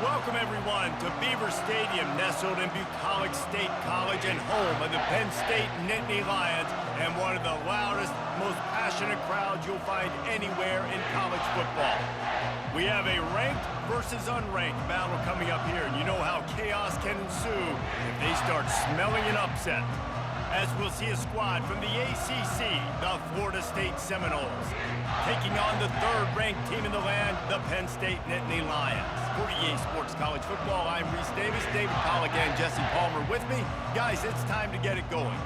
Welcome, everyone, to Beaver Stadium, nestled in Bucolic State College and home of the Penn State Nittany Lions, and one of the loudest, most passionate crowds you'll find anywhere in college football. We have a ranked versus unranked battle coming up here, and you know how chaos can ensue if they start smelling an upset. As we'll see a squad from the ACC, the Florida State Seminoles, taking on the third-ranked team in the land, the Penn State Nittany Lions. For EA Sports College Football, I'm Reese Davis, David Pollack, and Jesse Palmer with me. Guys, it's time to get it going.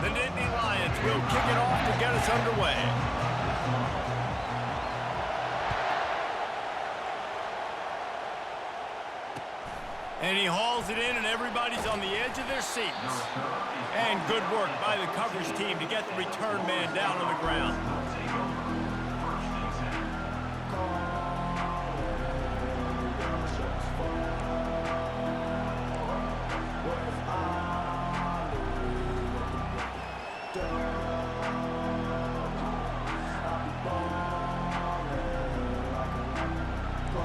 The Nittany Lions will kick it off to get us underway. And he hauls it in, and everybody's on the edge of their seats. And good work by the coverage team to get the return man down on the ground.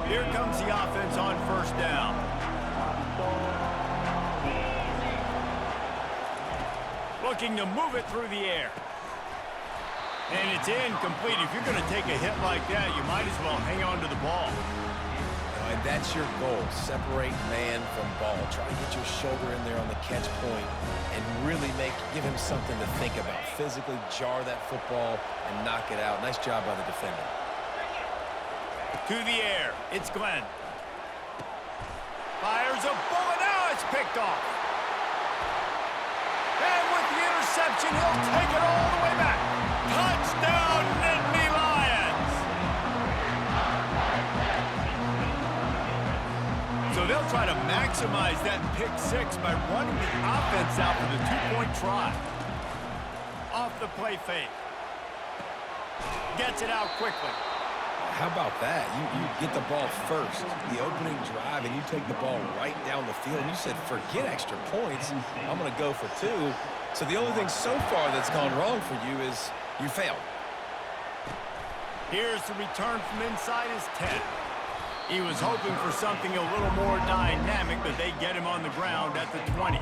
Here comes the offense on first down. Looking to move it through the air. And it's incomplete. If you're going to take a hit like that, you might as well hang on to the ball. And that's your goal. Separate man from ball. Try to get your shoulder in there on the catch point and really give him something to think about. Physically jar that football and knock it out. Nice job by the defender. To the air, it's Glenn. Fires a bullet, now it's picked off. And with the interception, he'll take it all the way back. Touchdown, Nittany Lions! So they'll try to maximize that pick six by running the offense out for the two-point try. Off the play fake. Gets it out quickly. How about that? You get the ball first, the opening drive, and you take the ball right down the field. And you said, forget extra points. I'm going to go for two. So the only thing so far that's gone wrong for you is you failed. Here's the return from inside his 10. He was hoping for something a little more dynamic, but they get him on the ground at the 20.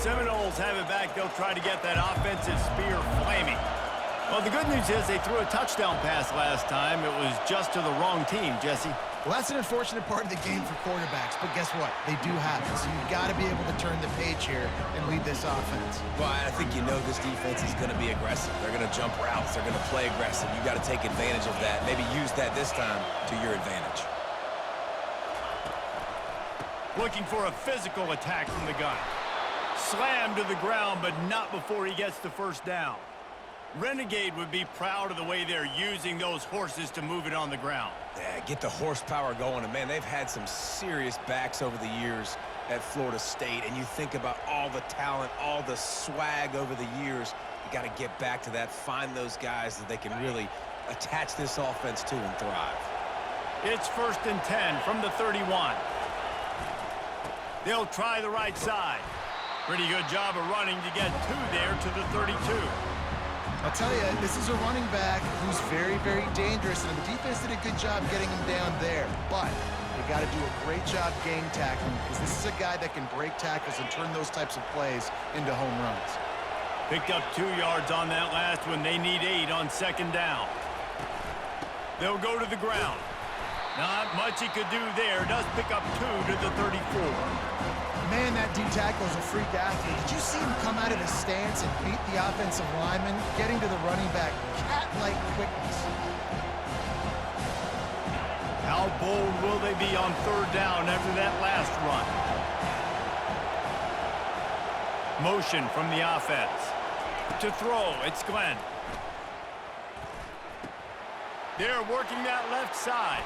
Seminoles have it back. They'll try to get that offensive spear flaming. Well, the good news is they threw a touchdown pass last time. It was just to the wrong team, Jesse. Well, that's an unfortunate part of the game for quarterbacks, but guess what? They do have it, so you've got to be able to turn the page here and lead this offense. Well, I think you know this defense is going to be aggressive. They're going to jump routes. They're going to play aggressive. You've got to take advantage of that. Maybe use that this time to your advantage. Looking for a physical attack from the gun. Slammed to the ground, but not before he gets the first down. Renegade would be proud of the way they're using those horses to move it on the ground. Yeah, get the horsepower going. And, man, they've had some serious backs over the years at Florida State. And you think about all the talent, all the swag over the years. You got to get back to that, find those guys that they can really attach this offense to and thrive. It's 1st and 10 from the 31. They'll try the right side. Pretty good job of running to get two there to the 32. I'll tell you, this is a running back who's very, very dangerous, and the defense did a good job getting him down there. But you got to do a great job game tackling, because this is a guy that can break tackles and turn those types of plays into home runs. Picked up 2 yards on that last one. They need 8 on 2nd down. They'll go to the ground. Not much he could do there. Does pick up 2 to the 34. Man, that D tackle is a freak athlete. Did you see him come out of his stance and beat the offensive lineman, getting to the running back, cat-like quickness? How bold will they be on 3rd down after that last run? Motion from the offense. To throw, it's Glenn. They're working that left side.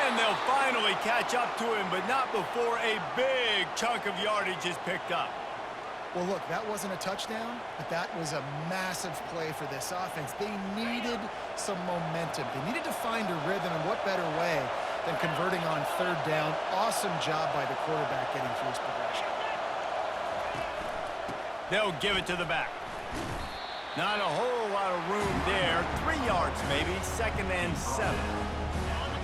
And they'll finally catch up to him, but not before a big chunk of yardage is picked up. Well, look, that wasn't a touchdown, but that was a massive play for this offense. They needed some momentum. They needed to find a rhythm, and what better way than converting on third down. Awesome job by the quarterback getting through his progression. They'll give it to the back. Not a whole lot of room there. 3 yards maybe, 2nd and 7.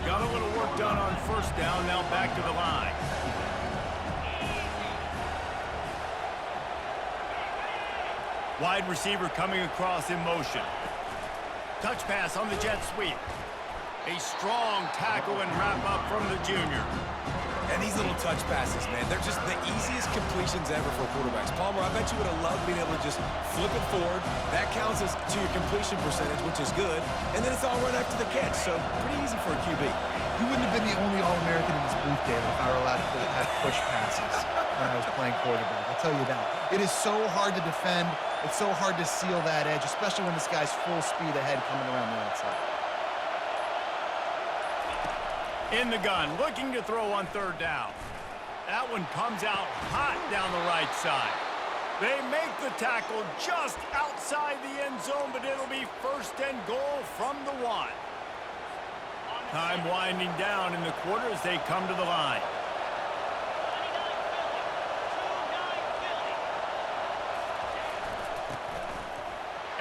Got a little work done on first down, now back to the line. Wide receiver coming across in motion. Touch pass on the jet sweep. A strong tackle and wrap up from the junior. And these little touch passes, man, they're just the easiest completions ever for quarterbacks. Palmer, I bet you would have loved being able to just flip it forward. That counts as to your completion percentage, which is good. And then it's all run after the catch, so pretty easy for a QB. You wouldn't have been the only All-American in this booth, David, if I were allowed to have push passes when I was playing quarterback. I'll tell you that. It is so hard to defend. It's so hard to seal that edge, especially when this guy's full speed ahead coming around the outside. In the gun, looking to throw on third down. That one comes out hot down the right side. They make the tackle just outside the end zone, but it'll be 1st and goal from the 1. Time winding down in the quarter as they come to the line.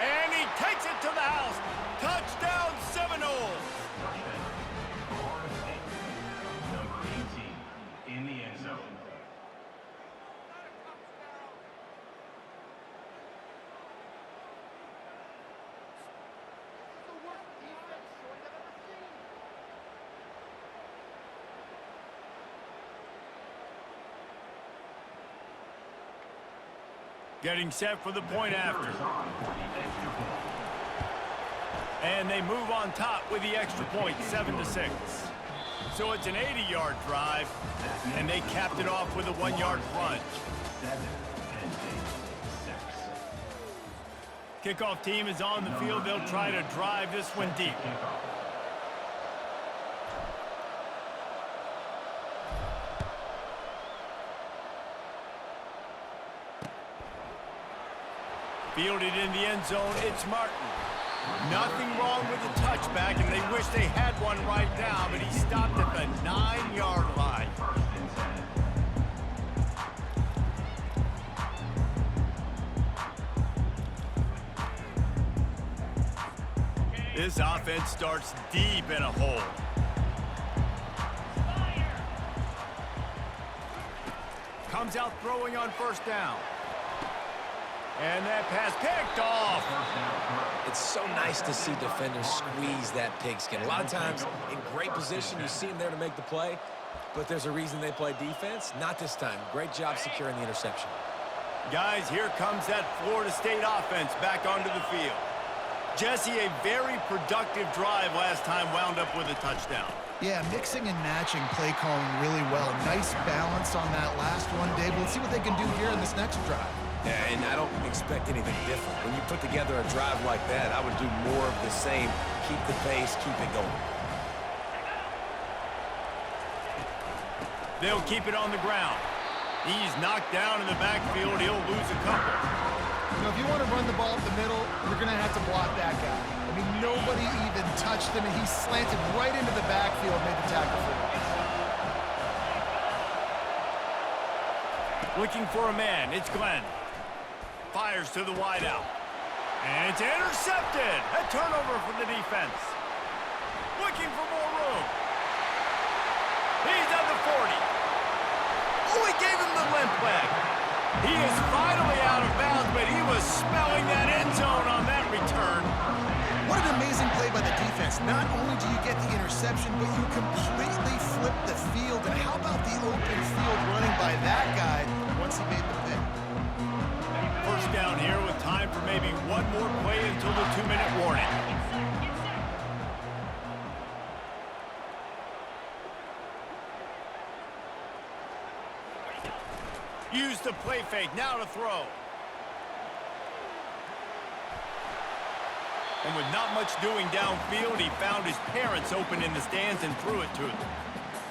And he takes it to the house. Touchdown, Seminoles. Number 18 in the end zone. Getting set for the point after. And they move on top with the extra point, 7-6. So it's an 80-yard drive, and they capped it off with a 1-yard plunge. 7-6. Kickoff team is on the field. They'll try to drive this one deep. Fielded in the end zone, it's Martin. Nothing wrong with the touchback, and they wish they had one right now, but he stopped at the 9-yard line. This offense starts deep in a hole. Comes out throwing on first down. And that pass picked off. It's so nice to see defenders squeeze that pigskin. A lot of times in great position, you see them there to make the play, but there's a reason they play defense. Not this time. Great job securing the interception. Guys, here comes that Florida State offense back onto the field. Jesse, a very productive drive last time, wound up with a touchdown. Yeah, mixing and matching play calling really well. Nice balance on that last one, Dave. Let's see what they can do here in this next drive. Yeah, and I don't expect anything different. When you put together a drive like that, I would do more of the same. Keep the pace, keep it going. They'll keep it on the ground. He's knocked down in the backfield. He'll lose a couple. You know, if you want to run the ball up the middle, you're going to have to block that guy. I mean, nobody even touched him, and he slanted right into the backfield, made the tackle for him. Looking for a man. It's Glenn. Fires to the wideout. And it's intercepted. A turnover for the defense. Looking for more room. He's at the 40. Oh, he gave him the limp leg. He is finally out of bounds, but he was smelling that end zone on that return. What an amazing play by the defense. Not only do you get the interception, but you completely flip the field. And how about the open field running by that guy once he made the pick? First down here with time for maybe one more play until the 2-minute warning. Use the play fake, now to throw. And with not much doing downfield, he found his parents open in the stands and threw it to them.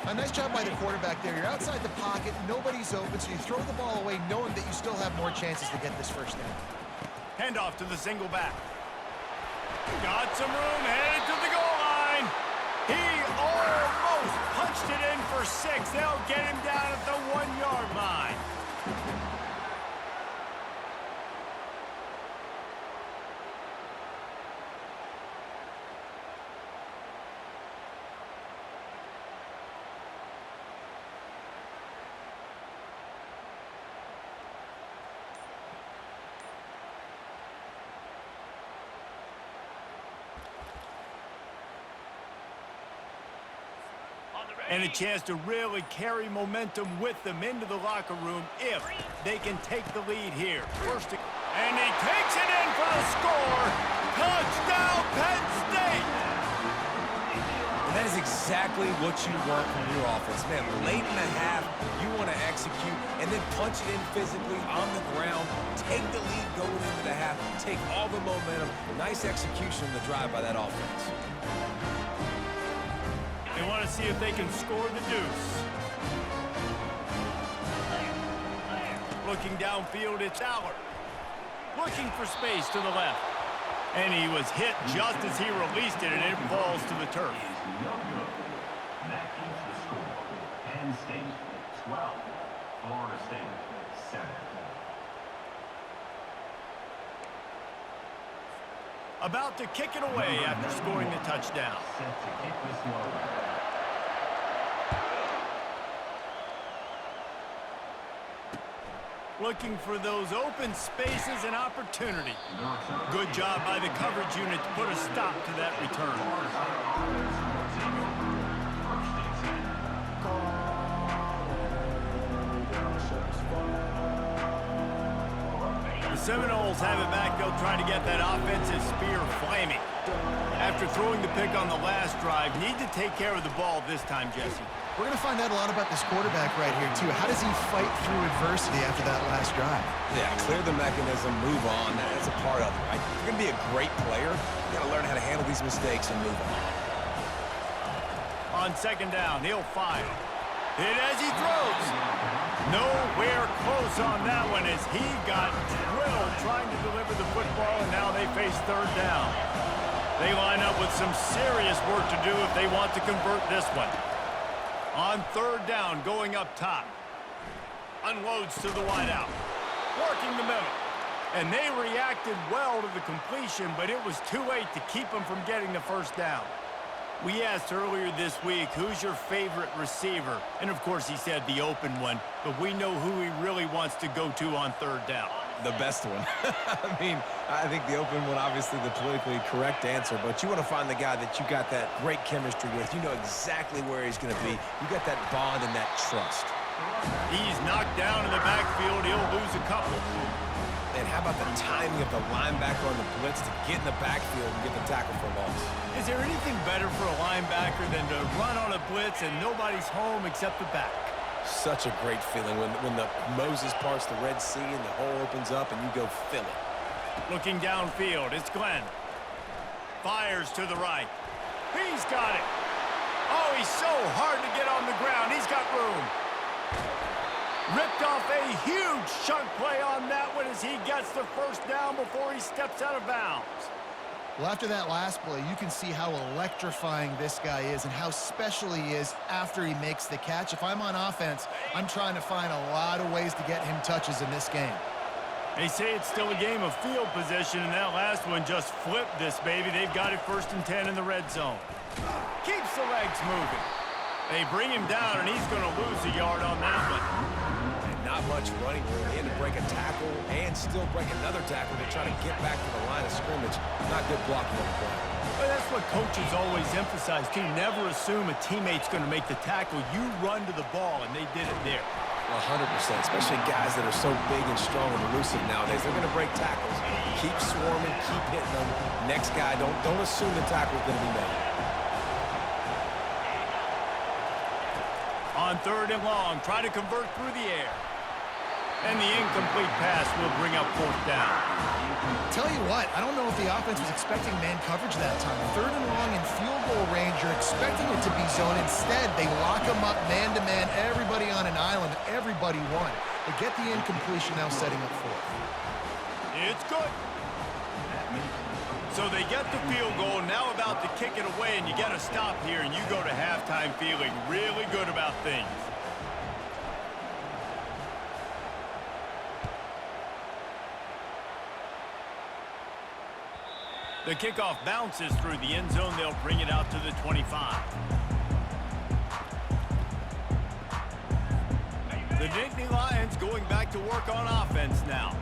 A nice job by the quarterback there. You're outside the pocket, nobody's open, so you throw the ball away knowing that you still have more chances to get this first down. Handoff to the single back. Got some room, headed to the goal line. He almost punched it in for 6. They'll get him down at the 1-yard line. And a chance to really carry momentum with them into the locker room if they can take the lead here. And he takes it in for the score. Touchdown, Penn State! And that is exactly what you want from your offense. Man, late in the half, you want to execute and then punch it in physically on the ground, take the lead going into the half, take all the momentum. Nice execution on the drive by that offense. They want to see if they can score the deuce. Looking downfield, it's Aller. Looking for space to the left. And he was hit just as he released it, and it falls to the turf. That keeps the score. Penn State 12, Florida State 7. About to kick it away after scoring the touchdown. Set to kick this one. Looking for those open spaces and opportunity. Good job by the coverage unit to put a stop to that return. The Seminoles have it back. They'll try to get that offensive spear flaming. After throwing the pick on the last drive, need to take care of the ball this time, Jesse. We're going to find out a lot about this quarterback right here, too. How does he fight through adversity after that last drive? Yeah, clear the mechanism, move on. That's a part of it, right? If you're going to be a great player, you got to learn how to handle these mistakes and move on. On second down, he'll fire. Hit as he throws. Nowhere close on that one as he got drilled trying to deliver the football, and now they face third down. They line up with some serious work to do if they want to convert this one. On third down, going up top. Unloads to the wideout. Working the middle. And they reacted well to the completion, but it was too late to keep them from getting the first down. We asked earlier this week, who's your favorite receiver? And of course he said the open one, but we know who he really wants to go to on third down. The best one. I mean, I think the open one, obviously the politically correct answer, but you want to find the guy that you got that great chemistry with. You know exactly where he's going to be. You got that bond and that trust. He's knocked down in the backfield. He'll lose a couple. And how about the timing of the linebacker on the blitz to get in the backfield and get the tackle for loss? Is there anything better for a linebacker than to run on a blitz and nobody's home except the back? Such a great feeling when the Moses parts the Red Sea and the hole opens up and you go fill it. Looking downfield, it's Glenn. Fires to the right. He's got it. Oh, he's so hard to get on the ground. He's got room. Ripped off a huge chunk play on that one as he gets the first down before he steps out of bounds. Well, after that last play, you can see how electrifying this guy is and how special he is after he makes the catch. If I'm on offense, I'm trying to find a lot of ways to get him touches in this game. They say it's still a game of field position, and that last one just flipped this baby. They've got it 1st and 10 in the red zone. Keeps the legs moving. They bring him down, and he's going to lose a yard on that one. Not much running room. He had to break a tackle and still break another tackle to try to get back to the line of scrimmage. Not good blocking on the play. Well, that's what coaches always emphasize, too. Never assume a teammate's going to make the tackle. You run to the ball, and they did it there. 100%, especially guys that are so big and strong and elusive nowadays. They're going to break tackles. Keep swarming, keep hitting them. Next guy, don't assume the tackle's going to be made. On third and long, try to convert through the air. And the incomplete pass will bring up 4th down. Tell you what, I don't know if the offense was expecting man coverage that time. 3rd and long in field goal range, you're expecting it to be zone. Instead, they lock them up man-to-man, everybody on an island, everybody won. They get the incompletion, now setting up 4th. It's good. So they get the field goal, now about to kick it away, and you got to stop here, and you go to halftime feeling really good about things. The kickoff bounces through the end zone. They'll bring it out to the 25. The Nittany Lions going back to work on offense now.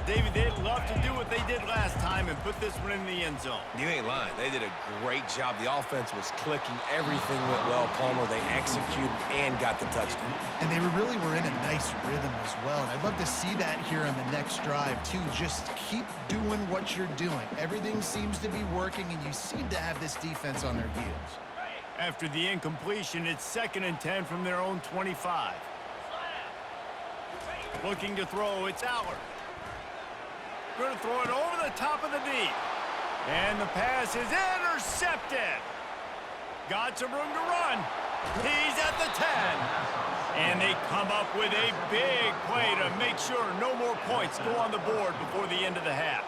David, they'd love to do what they did last time and put this one in the end zone. You ain't lying. They did a great job. The offense was clicking. Everything went well, Palmer. They executed and got the touchdown. And they really were in a nice rhythm as well. And I'd love to see that here on the next drive, too. Just keep doing what you're doing. Everything seems to be working, and you seem to have this defense on their heels. After the incompletion, it's 2nd and 10 from their own 25. Looking to throw, it's Allard. Going to throw it over the top of the deep. And the pass is intercepted. Got some room to run. He's at the 10. And they come up with a big play to make sure no more points go on the board before the end of the half.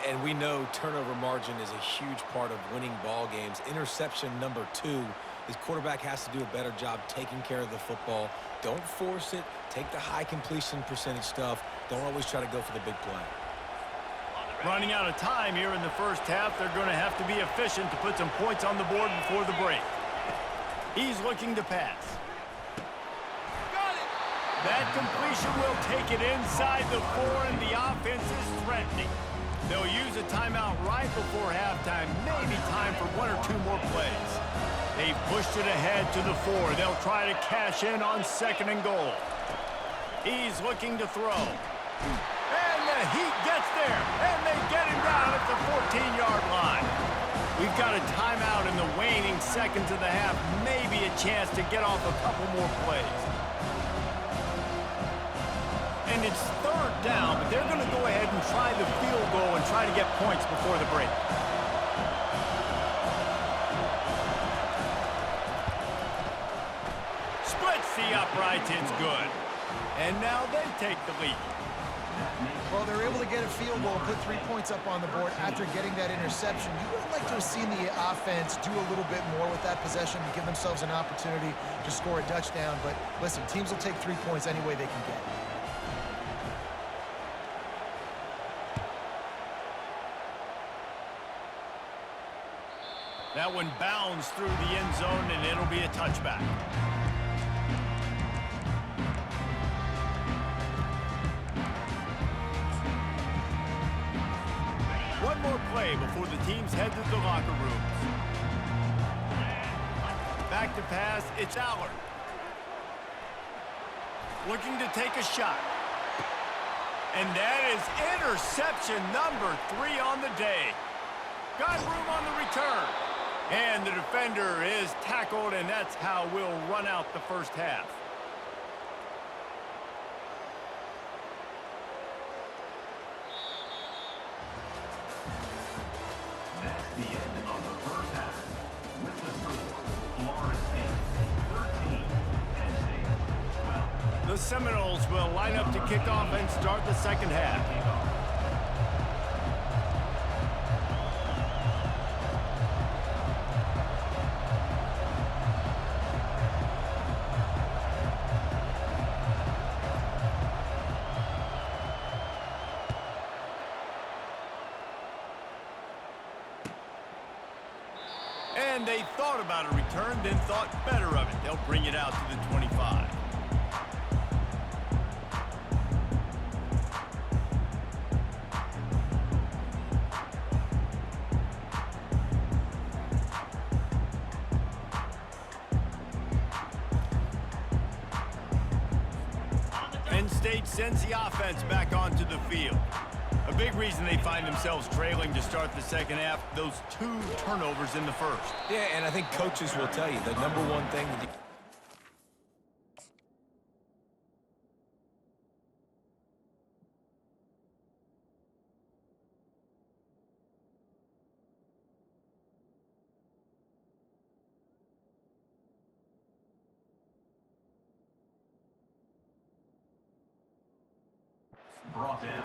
And we know turnover margin is a huge part of winning ball games. Interception number 2. His quarterback has to do a better job taking care of the football. Don't force it. Take the high completion percentage stuff. Don't always try to go for the big play. Running out of time here in the first half. They're going to have to be efficient to put some points on the board before the break. He's looking to pass. Got it. That completion will take it inside the 4, and the offense is threatening. They'll use a timeout right before halftime. Maybe time for 1 or 2 more plays. They've pushed it ahead to the 4. They'll try to cash in on 2nd and goal. He's looking to throw. And the Heat gets there. And they get him down at the 14-yard line. We've got a timeout in the waning seconds of the half. Maybe a chance to get off a couple more plays. And it's 3rd down, but they're going to go ahead and try the field goal and try to get points before the break. Splits the uprights, it's good. And now they take the lead. Well, they're able to get a field goal and put 3 points up on the board after getting that interception. You would have liked to have seen the offense do a little bit more with that possession to give themselves an opportunity to score a touchdown. But listen, teams will take 3 points any way they can get. That one bounds through the end zone, and it'll be a touchback. One more play before the teams head to the locker rooms. Back to pass, it's Allard. Looking to take a shot. And that is interception number 3 on the day. Got room on the return. And the defender is tackled, and that's how we'll run out the first half. That's the end of the first half. With the score, Florida State 13, Penn State 12. The Seminoles will line up to kick off and start the second half. And they thought about a return, then thought better of it. They'll bring it out to the 25. Penn State sends the offense back onto the field. A big reason they find themselves trailing to start the second half, those 2 turnovers in the first. Yeah, and I think coaches will tell you the number one thing that brought down.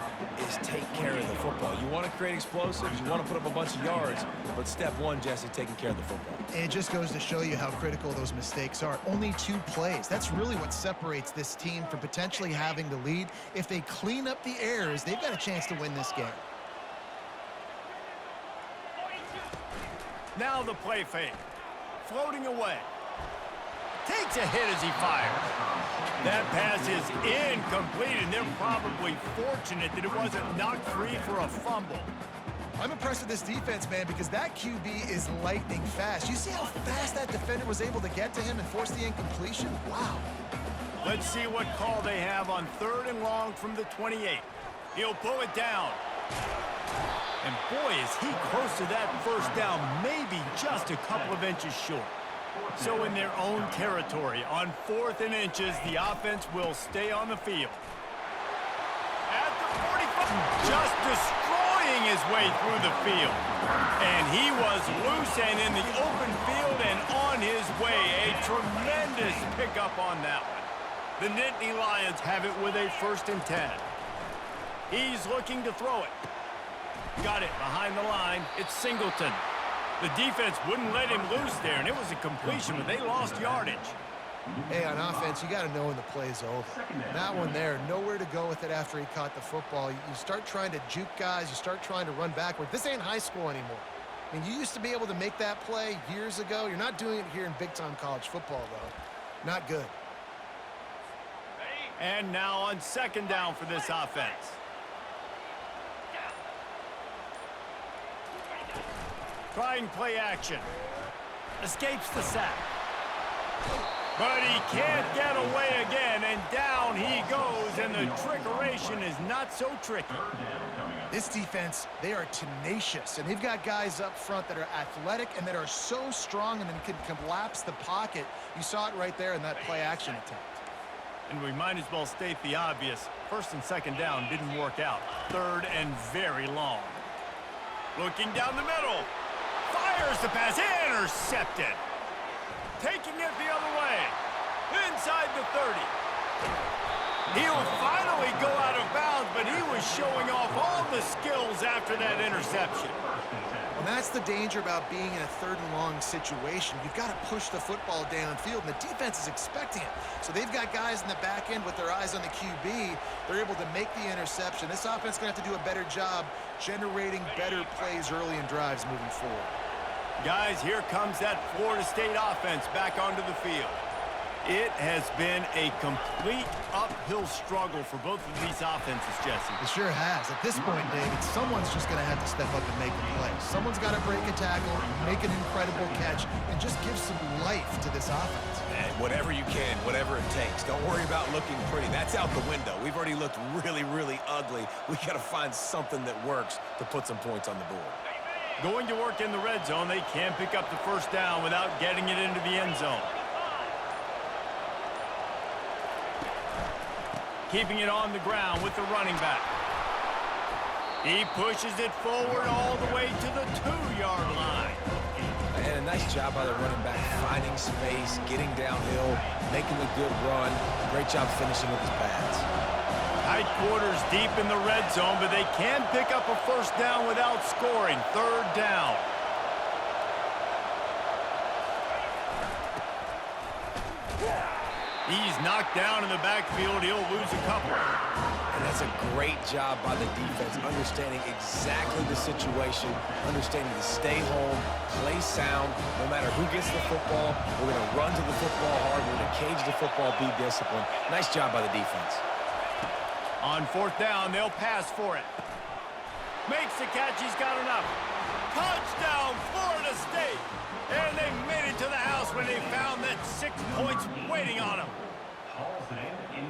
is take care of the football. You want to create explosives, you want to put up a bunch of yards, but step one, Jesse, taking care of the football. And it just goes to show you how critical those mistakes are. Only 2 plays. That's really what separates this team from potentially having the lead. If they clean up the errors, they've got a chance to win this game. Now the play fake. Floating away. Takes a hit as he fires. That pass is incomplete, and they're probably fortunate that it wasn't knocked free for a fumble. I'm impressed with this defense, man, because that QB is lightning fast. You see how fast that defender was able to get to him and force the incompletion? Wow. Let's see what call they have on 3rd and long from the 28. He'll pull it down. And boy, is he close to that first down, maybe just a couple of inches short. So in their own territory, on 4th and inches, the offense will stay on the field. At the 45, just destroying his way through the field. And he was loose and in the open field and on his way. A tremendous pickup on that one. The Nittany Lions have it with a 1st and 10. He's looking to throw it. Got it behind the line. It's Singleton. The defense wouldn't let him loose there, and it was a completion, but they lost yardage. Hey, on offense, you got to know when the play's over. That one there, nowhere to go with it after he caught the football. You start trying to juke guys. You start trying to run backward. This ain't high school anymore. I mean, you used to be able to make that play years ago. You're not doing it here in big-time college football, though. Not good. And now on 2nd down for this offense. Trying play action. Escapes the sack. But he can't get away again, and down he goes, and the trickeration is not so tricky. This defense, they are tenacious, and they've got guys up front that are athletic and that are so strong and then can collapse the pocket. You saw it right there in that play action attempt. And we might as well state the obvious. 1st and 2nd down didn't work out. 3rd and very long. Looking down the middle. Fires the pass, intercepted. Taking it the other way. Inside the 30. He'll finally go out of bounds, but he was showing off all the skills after that interception. And that's the danger about being in a 3rd and long situation. You've got to push the football downfield, and the defense is expecting it. So they've got guys in the back end with their eyes on the QB. They're able to make the interception. This offense is going to have to do a better job generating better plays early in drives moving forward. Guys, here comes that Florida State offense back onto the field. It has been a complete uphill struggle for both of these offenses, Jesse. It sure has. At this point, David, someone's just going to have to step up and make a play. Someone's got to break a tackle, make an incredible catch, and just give some life to this offense. And whatever you can, whatever it takes. Don't worry about looking pretty. That's out the window. We've already looked really, really ugly. We got to find something that works to put some points on the board. Going to work in the red zone, they can't pick up the 1st down without getting it into the end zone. Keeping it on the ground with the running back. He pushes it forward all the way to the 2-yard line. And a nice job by the running back, finding space, getting downhill, making a good run. Great job finishing with his pads. Tight quarters deep in the red zone, but they can pick up a 1st down without scoring. 3rd down. He's knocked down in the backfield. He'll lose a couple. And that's a great job by the defense, understanding exactly the situation, understanding to stay home, play sound. No matter who gets the football, we're going to run to the football hard. We're going to cage the football, be disciplined. Nice job by the defense. On 4th down, they'll pass for it. Makes the catch. He's got enough. Touchdown, Florida State. And they made it to the house when they found that 6 points waiting on them.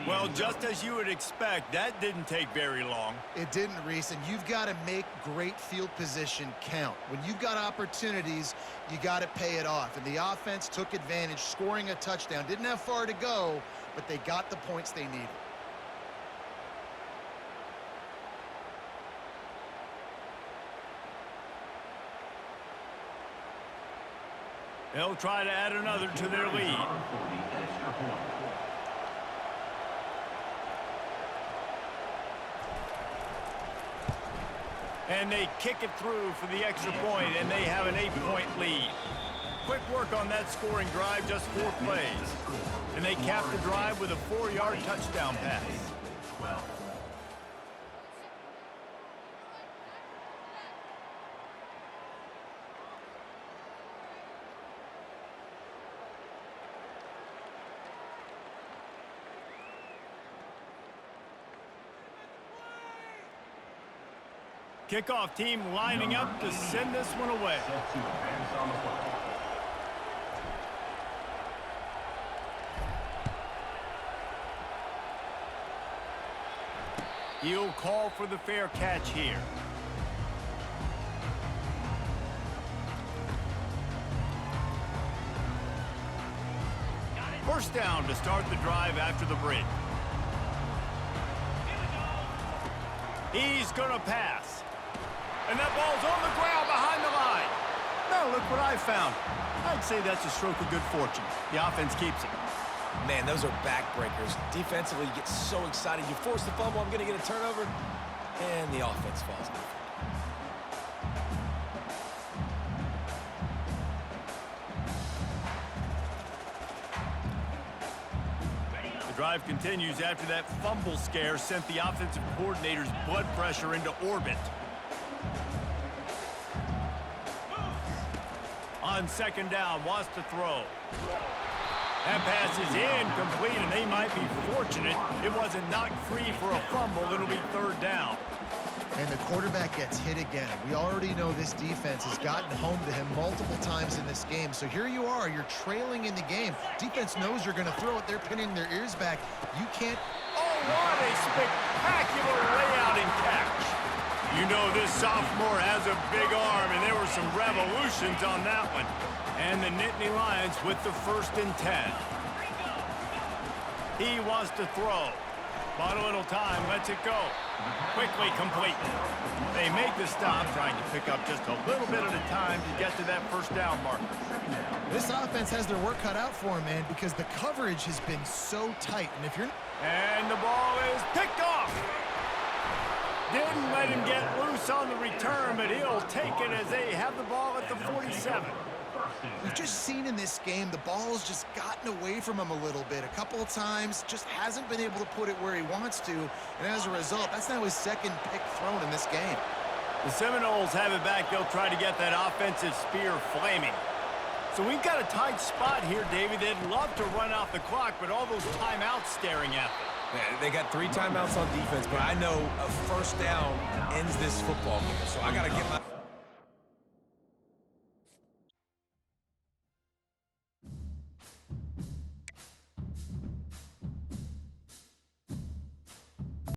Well, just as you would expect, that didn't take very long. It didn't, Reese, and you've got to make great field position count. When you've got opportunities, you got to pay it off. And the offense took advantage, scoring a touchdown. Didn't have far to go, but they got the points they needed. They'll try to add another to their lead. And they kick it through for the extra point, and they have an 8-point lead. Quick work on that scoring drive, just 4 plays. And they cap the drive with a 4-yard touchdown pass. Kickoff team lining up to send this one away. Set to advance on the football. He'll call for the fair catch here. First down to start the drive after the break. He's going to pass. And that ball's on the ground behind the line. Now look what I found. I'd say that's a stroke of good fortune. The offense keeps it. Man, those are backbreakers. Defensively, you get so excited. You force the fumble, I'm going to get a turnover, and the offense falls down. The drive continues after that fumble scare sent the offensive coordinator's blood pressure into orbit. On second down, wants to throw. That pass is incomplete, and they might be fortunate it wasn't knocked free for a fumble. It'll be third down. And the quarterback gets hit again. We already know this defense has gotten home to him multiple times in this game. So here you are, you're trailing in the game. Defense knows you're going to throw it. They're pinning their ears back. You can't... Oh, what a spectacular layout and catch. You know this sophomore has a big arm, and there were some revolutions on that one. And the Nittany Lions with the 1st and 10. He wants to throw. Bought a little time, lets it go. Quickly complete. They make the stop, trying to pick up just a little bit at a time to get to that first down marker. This offense has their work cut out for them, man, because the coverage has been so tight. And if you're... And the ball is picked off. Didn't let him get loose on the return, but he'll take it as they have the ball at the 47. We've just seen in this game the ball's just gotten away from him a little bit. A couple of times, just hasn't been able to put it where he wants to. And as a result, that's now his 2nd pick thrown in this game. The Seminoles have it back. They'll try to get that offensive spear flaming. So we've got a tight spot here, David. They'd love to run out the clock, but all those timeouts staring at them. Man, they got 3 timeouts on defense, but I know a first down ends this football game. So I got to get my...